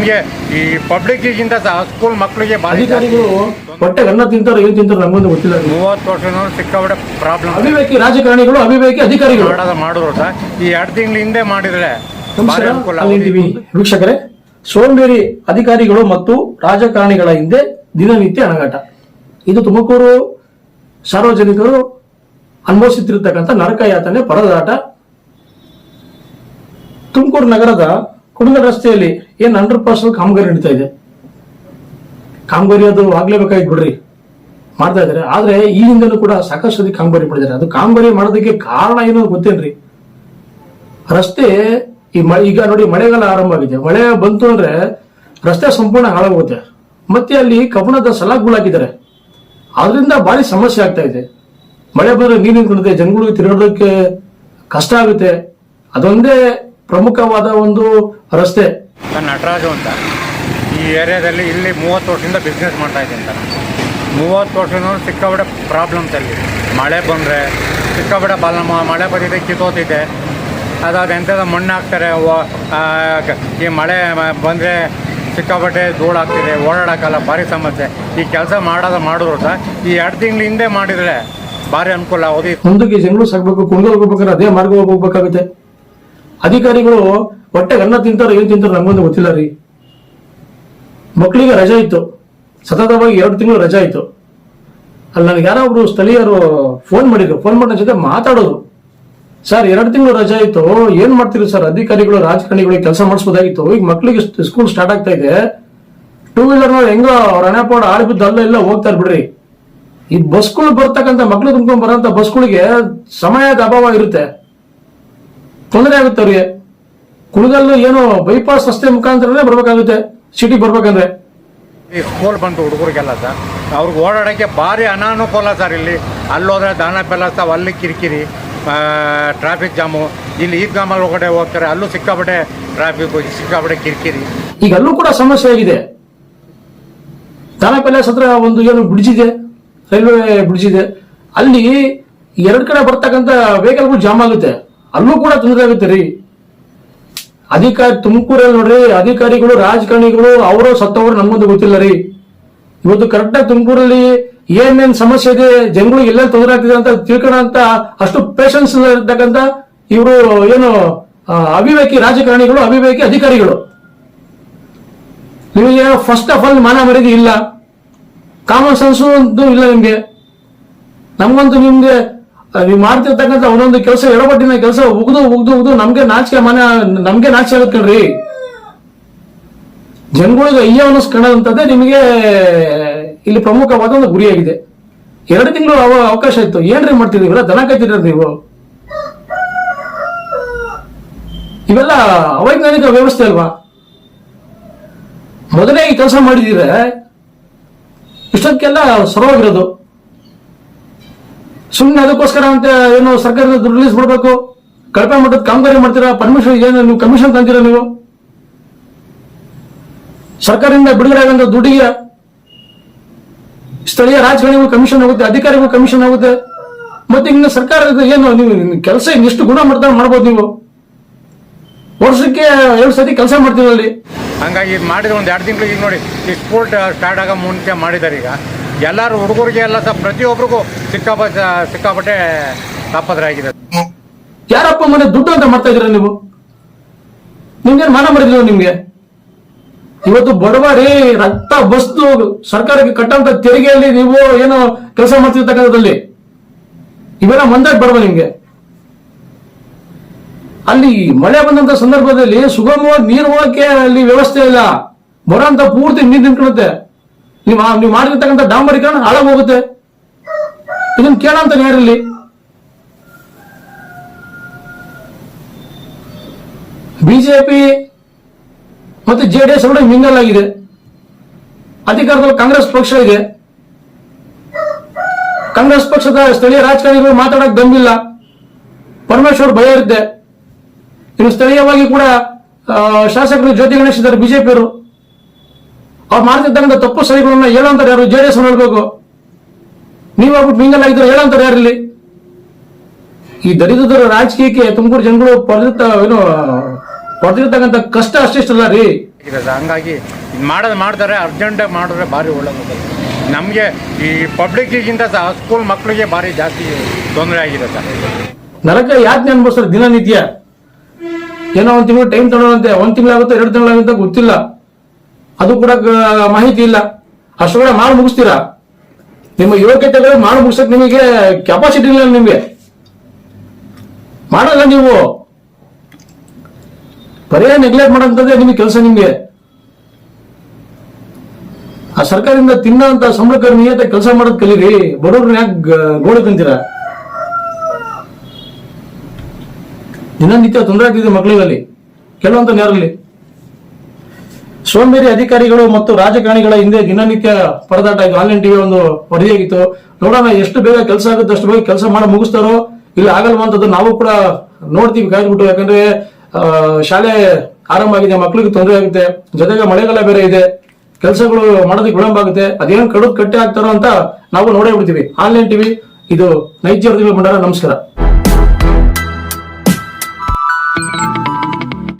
ನಮಗೆ ಈ ಪಬ್ಲಿಕ್ಗಿಂತ ಸ್ಕೂಲ್ ಮಕ್ಕಳಿಗೆ ಅಧಿಕಾರಿಗಳು ಹೊಟ್ಟೆಗೆ ಅನ್ನ ತಿಂತಾರೋ ಏನು ತಿಂತಾರೋ ನಮಗೊಂದು ಗೊತ್ತಿಲ್ಲ. 30 ವರ್ಷ ಸಿಕ್ಕಾಬಿಟ್ಟೆ ಪ್ರಾಬ್ಲಮ್. ಅವಿವೇಕಿ ರಾಜಕಾರಣಿಗಳು, ಅವಿವೇಕಿ ಅಧಿಕಾರಿಗಳು ಮಾಡಿದ್ರು ಸರ್. ಈ 2 ತಿಂಗಳ ಹಿಂದೆ ಮಾಡಿದ್ರೆ ವೀಕ್ಷಕರೇ, ಸೋಂಬೇರಿ ಅಧಿಕಾರಿಗಳು ಮತ್ತು ರಾಜಕಾರಣಿಗಳ ಹಿಂದೆ ದಿನನಿತ್ಯ ಅಣಗಾಟ. ಇದು ತುಮಕೂರು ಸಾರ್ವಜನಿಕರು ಅನುಭವಿಸುತ್ತಿರತಕ್ಕಂಥ ನರಕ ಯಾತನೆ, ಪರದಾಟ. ತುಮಕೂರು ನಗರದ ಕುಣಗಲ್ ರಸ್ತೆಯಲ್ಲಿ ಏನ್ 100% ಕಾಮಗಾರಿ ನಡೀತಾ ಇದೆ. ಕಾಮಗಾರಿ ಅದು ಆಗ್ಲೇಬೇಕಾಗಿ ಬಿಡ್ರಿ, ಮಾಡ್ತಾ ಇದಾರೆ. ಆದ್ರೆ ಈ ಹಿಂದೆನೂ ಕೂಡ ಸಾಕಷ್ಟು ಸತಿ ಕಾಮಗಾರಿ ಮಾಡಿದ್ದಾರೆ. ಅದು ಕಾಮಗಾರಿ ಮಾಡೋದಕ್ಕೆ ಕಾರಣ ಏನು ಗೊತ್ತೇನ್ರಿ? ರಸ್ತೆ ಈಗ ನೋಡಿ, ಮಳೆಗಾಲ ಆರಂಭ ಆಗಿದೆ. ಮಳೆ ಬಂತು ಅಂದ್ರೆ ರಸ್ತೆ ಸಂಪೂರ್ಣ ಹಾಳಾಗೋಗುತ್ತೆ. ಮತ್ತೆ ಅಲ್ಲಿ ಕಬ್ಬಣದ ಸಲಾಗ್ಗಳು ಹಾಕಿದ್ದಾರೆ. ಅದರಿಂದ ಭಾರಿ ಸಮಸ್ಯೆ ಆಗ್ತಾ ಇದೆ. ಮಳೆ ಬಂದ್ರೆ ನೀರು ನಿಂತ್ಕೊಳ್ಳುತ್ತೆ, ಜನಗಳಿಗೆ ತಿರುಗಾಡೋದಕ್ಕೆ ಕಷ್ಟ ಆಗುತ್ತೆ. ಅದೊಂದೇ ಪ್ರಮುಖವಾದ ಒಂದು ರಸ್ತೆ. ನಟರಾಜು ಅಂತ ಈ ಏರಿಯಾದಲ್ಲಿ ಇಲ್ಲಿ 30 ವರ್ಷದಿಂದ ಬಿಸ್ನೆಸ್ ಮಾಡ್ತಾ ಇದ್ದೀನಿ ಸರ್. 30 ವರ್ಷದಿಂದ ಸಿಕ್ಕಾಬಿಟ್ಟೆ ಪ್ರಾಬ್ಲಮ್ಸ್ ಅಲ್ಲಿ. ಮಳೆ ಬಂದರೆ ಸಿಕ್ಕಾಬಿಟ್ಟೆ ಮಳೆ ಬಂದಿದೆ, ಕಿತ್ತೋತಿದೆ. ಅದಾದ ಎಂಥದ ಮಣ್ಣು ಹಾಕ್ತಾರೆ. ಈ ಮಳೆ ಬಂದರೆ ಸಿಕ್ಕಾಬಟ್ಟೆ ಧೂಳು ಆಗ್ತಿದೆ, ಓಡಾಡೋಕ್ಕಲ್ಲ, ಭಾರಿ ಸಮಸ್ಯೆ. ಈ ಕೆಲಸ ಮಾಡಿದ್ರು ಸರ್. ಈ 2 ತಿಂಗಳ ಹಿಂದೆ ಮಾಡಿದರೆ ಭಾರಿ ಅನುಕೂಲ. ಮುಂದಕ್ಕೆ ಜನಗಳು ಸಾಗಬೇಕು, ಕುಂಡಲ್ ಹೋಗ್ಬೇಕಾದ್ರೆ ಅದೇ ಮಾರ್ಗ ಹೋಗ್ಬೇಕಾಗುತ್ತೆ. ಅಧಿಕಾರಿಗಳು ಹೊಟ್ಟೆಗೆ ಅನ್ನ ತಿಂತಾರೋ ಏನು ತಿಂತಾರೋ ನಮಗೊಂದು ಗೊತ್ತಿಲ್ಲ ರೀ. ಮಕ್ಕಳಿಗೆ ರಜೆ ಇತ್ತು, ಸತತವಾಗಿ 2 ತಿಂಗಳು ರಜೆ ಇತ್ತು. ಅಲ್ಲಿ ನನಗೆ ಯಾರೋ ಒಬ್ರು ಸ್ಥಳೀಯರು ಫೋನ್ ಮಾಡಿದ್ರು. ಫೋನ್ ಮಾಡಿ ನನ್ನ ಜೊತೆ ಮಾತಾಡೋದು, ಸರ್ 2 ತಿಂಗಳು ರಜೆ ಇತ್ತು, ಏನ್ ಮಾಡ್ತೀರಿ ಸರ್? ಅಧಿಕಾರಿಗಳು ರಾಜಕಾರಣಿಗಳಿಗೆ ಕೆಲಸ ಮಾಡಿಸ್ಬೋದಾಗಿತ್ತು. ಈಗ ಮಕ್ಕಳಿಗೆ ಸ್ಕೂಲ್ ಸ್ಟಾರ್ಟ್ ಆಗ್ತಾ ಇದೆ. 2 ವೀಲರ್ ಹೆಂಗೋ ಅವ್ರ ಹಣೆಪಾಡ ಆಳ್ಬಿದ್ದು ಅಲ್ಲ ಹೋಗ್ತಾರೆ ಬಿಡ್ರಿ. ಈ ಬಸ್ಗಳು ಬರ್ತಕ್ಕಂಥ ಮಕ್ಳು ತುಂಬ್ಕೊಂಡ್ ಬರೋಂಥ ಬಸ್ಗಳಿಗೆ ಸಮಯದ ಅಭಾವ ಇರುತ್ತೆ, ತೊಂದರೆ ಆಗುತ್ತೆ ಅವ್ರಿಗೆ. ಕುಣಗಲ್ಲು ಏನು ಬೈಪಾಸ್ ರಸ್ತೆ ಮುಖಾಂತರನೇ ಬರ್ಬೇಕಾಗುತ್ತೆ ಸಿಟಿ ಬರ್ಬೇಕಂದ್ರೆ. ಈ ಸ್ಕೂಲ್ ಬಂತು ಹುಡುಗರಿಗೆಲ್ಲ ಸರ್, ಅವ್ರಿಗೆ ಓಡಾಡೋಕ್ಕೆ ಭಾರಿ ಅನಾನುಕೂಲ ಸರ್. ಇಲ್ಲಿ ಅಲ್ಲೋದ್ರೆ ದಾನ ಬೆಲ್ಲಸ್ತಾವ, ಅಲ್ಲಿ ಕಿರಿಕಿರಿ, ಟ್ರಾಫಿಕ್ ಜಾಮು. ಇಲ್ಲಿ ಈದ್ಗಾಮಲ್ಲಿ ಒಳಗಡೆ ಹೋಗ್ತಾರೆ, ಅಲ್ಲೂ ಸಿಕ್ಕಾಪಟ್ಟೆ ಟ್ರಾಫಿಕ್, ಸಿಕ್ಕಾಪಟ್ಟೆ ಕಿರಿಕಿರಿ. ಈಗ ಅಲ್ಲೂ ಕೂಡ ಸಮಸ್ಯೆ ಆಗಿದೆ. ದಾನ ಪ್ಯಾಲೇಸ್ ಹತ್ರ ಒಂದು ಏನು ಬ್ರಿಡ್ಜ್ ಇದೆ, ರೈಲ್ವೆ ಬ್ರಿಡ್ಜ್ ಇದೆ. ಅಲ್ಲಿ 2 ಕಡೆ ಬರ್ತಕ್ಕಂಥ ವೆಹಿಕಲ್ಗಳು ಜಾಮ್ ಆಗುತ್ತೆ, ಅಲ್ಲೂ ಕೂಡ ತೊಂದರೆ ಆಗುತ್ತೆ ರೀ. ತುಮಕೂರಲ್ಲಿ ನೋಡ್ರಿ, ಅಧಿಕಾರಿಗಳು ರಾಜಕಾರಣಿಗಳು ಅವರು ಸತ್ತವರು ನಮಗೊಂದು ಗೊತ್ತಿಲ್ಲ ರೀ. ಇವತ್ತು ಕರೆಕ್ಟಾಗಿ ತುಮಕೂರಲ್ಲಿ ಏನೇನ್ ಸಮಸ್ಯೆ ಇದೆ, ಜನಗಳಿಗೆ ಎಲ್ಲೆಲ್ಲಿ ತೊಂದರೆ ಆಗ್ತಿದೆ ಅಂತ ತಿಳ್ಕೊಳ್ಳೋ ಅಂತ ಅಷ್ಟು ಪೇಷನ್ಸ್ ಇರ್ತಕ್ಕಂಥ ಇವರು ಏನು ಅವಿವೇಕಿ ರಾಜಕಾರಣಿಗಳು, ಅವಿವೇಕಿ ಅಧಿಕಾರಿಗಳು. ನಿಮಗೆ ಫಸ್ಟ್ ಆಫ್ ಆಲ್ ಮಾನ ಮರ್ಯಾದೆ ಇಲ್ಲ, ಕಾಮನ್ ಸೆನ್ಸು ಇಲ್ಲ ನಿಮ್ಗೆ. ನಮ್ಗಂತೂ ನಿಮ್ಗೆ ನೀವು ಮಾಡ್ತಿರ್ತಕ್ಕಂಥ ಒಂದೊಂದು ಕೆಲಸ, ಎಡಪಟ್ಟಿನ ಕೆಲಸ ಉಗ್ದು ನಮ್ಗೆ ನಾಚಿಕೆ ಆಗುತ್ತೆ ಕಣ್ರಿ. ಜನಗಳಿಗೆ ಅಯ್ಯ ಅನ್ನಿಸ್ಕೊಳ್ಳೋದಂಥದ್ದೇ ನಿಮಗೆ ಇಲ್ಲಿ ಪ್ರಮುಖವಾದ ಒಂದು ಗುರಿಯಾಗಿದೆ. 2 ತಿಂಗಳು ಅವಕಾಶ ಇತ್ತು, ಏನ್ರಿ ಮಾಡ್ತಿದ್ದೀವಿ? ದನ ಕಾಯ್ತಿದ್ರ ನೀವು? ಇವೆಲ್ಲ ಅವೈಜ್ಞಾನಿಕ ವ್ಯವಸ್ಥೆ ಅಲ್ವಾ? ಮೊದಲೇ ಈ ಕೆಲಸ ಮಾಡಿದ್ರೆ ಇಷ್ಟಕ್ಕೆಲ್ಲ ಸರವಾಗಿರೋದು. ಸುಮ್ಮನೆ ಅದಕ್ಕೋಸ್ಕರ ಅಂತ ಏನು ಸರ್ಕಾರದ ದುಡ್ಡು ರಿಲೀಸ್ ಮಾಡಬೇಕು, ಕಳಪೆ ಮಟ್ಟದ ಕಾಮಗಾರಿ ಮಾಡ್ತೀರಾ, ಪರ್ಮಿಷನ್ ಏನು ನೀವು ಕಮಿಷನ್ ತಂತೀರಾ? ನೀವು ಸರ್ಕಾರದಿಂದ ಬಿಡುಗಡೆ ಆಗಂತ ದುಡ್ಡಿಗೆ ಸ್ಥಳೀಯ ರಾಜಕಾರಣಿಗಳು ಕಮಿಷನ್ ಆಗುತ್ತೆ, ಅಧಿಕಾರಿಗಳು ಕಮಿಷನ್ ಆಗುತ್ತೆ. ಮತ್ತೆ ಇನ್ನು ಸರ್ಕಾರದ ಏನು ನೀವು ಕೆಲಸ ಇನ್ನೆಷ್ಟು ಗುಣಮಟ್ಟ ಮಾಡ್ಬೋದು? ನೀವು ವರ್ಷಕ್ಕೆ 2 ಸತಿ ಕೆಲಸ ಮಾಡ್ತೀರಲ್ಲಿ. ಹಂಗಾಗಿ ಮಾಡಿದ್ರೆ ಒಂದು 2 ತಿಂಗಳು. ಈಗ ನೋಡಿ, ಈ ಸ್ಕೂಲ್ ಸ್ಟಾರ್ಟ್ ಆಗೋ ಮುಂಚೆ ಮಾಡಿದ್ದಾರೆ. ಈಗ ಎಲ್ಲರೂ ಹುಡುಗರಿಗೆ ಎಲ್ಲ ಸಹ ಪ್ರತಿಯೊಬ್ಬರಿಗೂ ಸಿಕ್ಕಾಪಟ್ಟೆ ತಾಪತ್ರೆ ಆಗಿದೆ. ಯಾರಪ್ಪ ಮನೆ ದುಡ್ಡು ಅಂತ ಮಾಡ್ತಾ ಇದ್ದೀರಾ ನೀವು? ನಿಮ್ಗೇನು ಮಾನ ಮಾಡಿದ್ರು ನಿಮ್ಗೆ? ಇವತ್ತು ಬಡವರಿ ರಕ್ತ ಬಸ್ತು ಸರ್ಕಾರಕ್ಕೆ ಕಟ್ಟಂತ ತೆರಿಗೆಯಲ್ಲಿ ನೀವು ಏನು ಕೆಲಸ ಮಾಡ್ತಿರ್ತಕ್ಕಂಥದ್ದಲ್ಲಿ ಇವೆಲ್ಲ ಮಂದಾಗಿ ಬಡವ ನಿಮ್ಗೆ. ಅಲ್ಲಿ ಮಳೆ ಬಂದಂತ ಸಂದರ್ಭದಲ್ಲಿ ಸುಗಮವಾಗಿ ನೀರು ಹೋಗಕ್ಕೆ ಅಲ್ಲಿ ವ್ಯವಸ್ಥೆ ಇಲ್ಲ. ಬರೋಂತ ಪೂರ್ತಿ ನೀರು ನಿಂತ್ಕೊಳ್ಳುತ್ತೆ. ನೀವು ಮಾಡಿರ್ತಕ್ಕಂಥ ಡಾಂಬರೀಕರಣ ಹಾಳಾಗಿ ಹೋಗುತ್ತೆ. ಇದನ್ನು ಕೇಳಂತ ಯಾರಲ್ಲಿ? ಬಿಜೆಪಿ ಮತ್ತೆ ಜೆಡಿಎಸ್ ಕೂಡ ಮಿಂಗಲ್ ಆಗಿದೆ. ಅಧಿಕಾರದಲ್ಲಿ ಕಾಂಗ್ರೆಸ್ ಪಕ್ಷ ಇದೆ. ಕಾಂಗ್ರೆಸ್ ಪಕ್ಷದ ಸ್ಥಳೀಯ ರಾಜಕಾರಣಿಗಳು ಮಾತಾಡಕ್ ದಮ್ಮಿಲ್ಲ, ಪರಮೇಶ್ವರ್ ಭಯ ಇರುತ್ತೆ. ಇನ್ನು ಸ್ಥಳೀಯವಾಗಿ ಕೂಡ ಶಾಸಕರು ಜ್ಯೋತಿ ಗಣೇಶ್ ಇದ್ದಾರೆ ಬಿಜೆಪಿಯವರು. ಅವ್ರು ಮಾಡ್ತಿದ್ದಂತ ತಪ್ಪು ಸರಿಗಳನ್ನ ಹೇಳೋಂತಾರೆ ಯಾರು? ಜೆಡಿಎಸ್ ಹೇಳ್ಬೇಕು. ನೀವಾಗ್ಬಿಟ್ಟು ಮಿಂಗಲ್ ಆಗಿದ್ರೆ ಹೇಳೋಂತಾರೆ ಯಾರಿಲ್ಲಿ? ಈ ದರಿದ್ರ ರಾಜಕೀಯಕ್ಕೆ ತುಮಕೂರು ಜನಗಳು ಪಡೆದಿರ್ತಕ್ಕಂಥ ಕಷ್ಟ ಅಷ್ಟಿಷ್ಟಲ್ಲ ರೀ. ಇದೆ ಸರ್. ಹಂಗಾಗಿ ಇದು ಮಾಡ್ತಾರೆ, ಅರ್ಜೆಂಟಾಗಿ ಮಾಡಿದ್ರೆ ಭಾರಿ ಒಳ್ಳೆಯದು. ನಮಗೆ ಈ ಪಬ್ಲಿಕ್ಕಿಗಿಂತ ಸಹ ಸ್ಕೂಲ್ ಮಕ್ಕಳಿಗೆ ಭಾರಿ ಜಾಸ್ತಿ ತೊಂದರೆ ಆಗಿದೆ ಸರ್. ನರಕ ಯಾತನೆ ಅನ್ಭವಿಸ್ತಾರೆ ದಿನನಿತ್ಯ. ಏನೋ ಒಂದು ತಿಂಗಳು ಟೈಮ್ ತಗೊಳ್ಳೋಂತೆ, 1 ತಿಂಗಳಾಗುತ್ತೆ 2 ತಿಂಗಳಾಗುತ್ತೆ ಗೊತ್ತಿಲ್ಲ, ಅದು ಕೂಡ ಮಾಹಿತಿ ಇಲ್ಲ. ಅಷ್ಟೊಳಗೆ ಮಾಡಿ ಮುಗಿಸ್ತೀರಾ? ನಿಮ್ಮ ಯೋಗ್ಯತೆಗಳು ಮಾಡಿ ಮುಗಿಸಕ್ ನಿಮಗೆ ಕೆಪಾಸಿಟಿ ಇಲ್ಲ, ನಿಮಗೆ ಮಾಡಲ್ಲ. ನೀವು ಬರೇ ನೆಗ್ಲೆಕ್ಟ್ ಮಾಡೋಂಥದ್ದೇ ನಿಮಗೆ ಕೆಲಸ. ನಿಮಗೆ ಆ ಸರ್ಕಾರದಿಂದ ತಿನ್ನೋಂತ ಸಂಬಳಕ್ಕೆ ನಿಯತ ಕೆಲಸ ಮಾಡೋದ್ ಕಲೀರಿ. ಬಡವ್ರನ್ನ ಯಾಕೆ ಗೋಳಿಕಂತೀರಾ? ದಿನನಿತ್ಯ ತೊಂದರೆ ಆಗ್ತಿದೆ ಮಕ್ಕಳಿಗಲ್ಲಿ, ಕೆಲವೊಂದು ನೇರಲ್ಲಿ. ಸೋಂಬೇರಿ ಅಧಿಕಾರಿಗಳು ಮತ್ತು ರಾಜಕಾರಣಿಗಳ ಹಿಂದೆ ದಿನನಿತ್ಯ ಪರದಾಟ ಆಯ್ತು. ಆನ್ಲೈನ್ ಟಿವಿ ಒಂದು ವರದಿಯಾಗಿತ್ತು. ನೋಡೋಣ ಎಷ್ಟು ಬೇಗ ಕೆಲಸ ಆಗುತ್ತೆ ಅಷ್ಟು ಬೇಗ ಕೆಲಸ ಮಾಡಿ ಮುಗಿಸ್ತಾರೋ ಇಲ್ಲ ಆಗಲ್ವಂತದ್ದು ನಾವು ಕೂಡ ನೋಡ್ತೀವಿ ಕಾಯ್ದುಬಿಟ್ಟು. ಯಾಕಂದ್ರೆ ಶಾಲೆ ಆರಂಭ ಆಗಿದೆ, ಮಕ್ಕಳಿಗೆ ತೊಂದರೆ ಆಗುತ್ತೆ, ಜೊತೆಗೆ ಮಳೆಗಾಲ ಬೇರೆ ಇದೆ, ಕೆಲಸಗಳು ಮಾಡೋದಕ್ಕೆ ವಿಳಂಬ ಆಗುತ್ತೆ. ಅದೇನು ಕಟ್ಟೆ ಆಗ್ತಾರೋ ಅಂತ ನಾವು ನೋಡೇ ಬಿಡ್ತೀವಿ. ಆನ್ಲೈನ್ ಟಿವಿ, ಇದು ನೈಜ ವರದಿಗಳು ಬಂದಾಗ. ನಮಸ್ಕಾರ.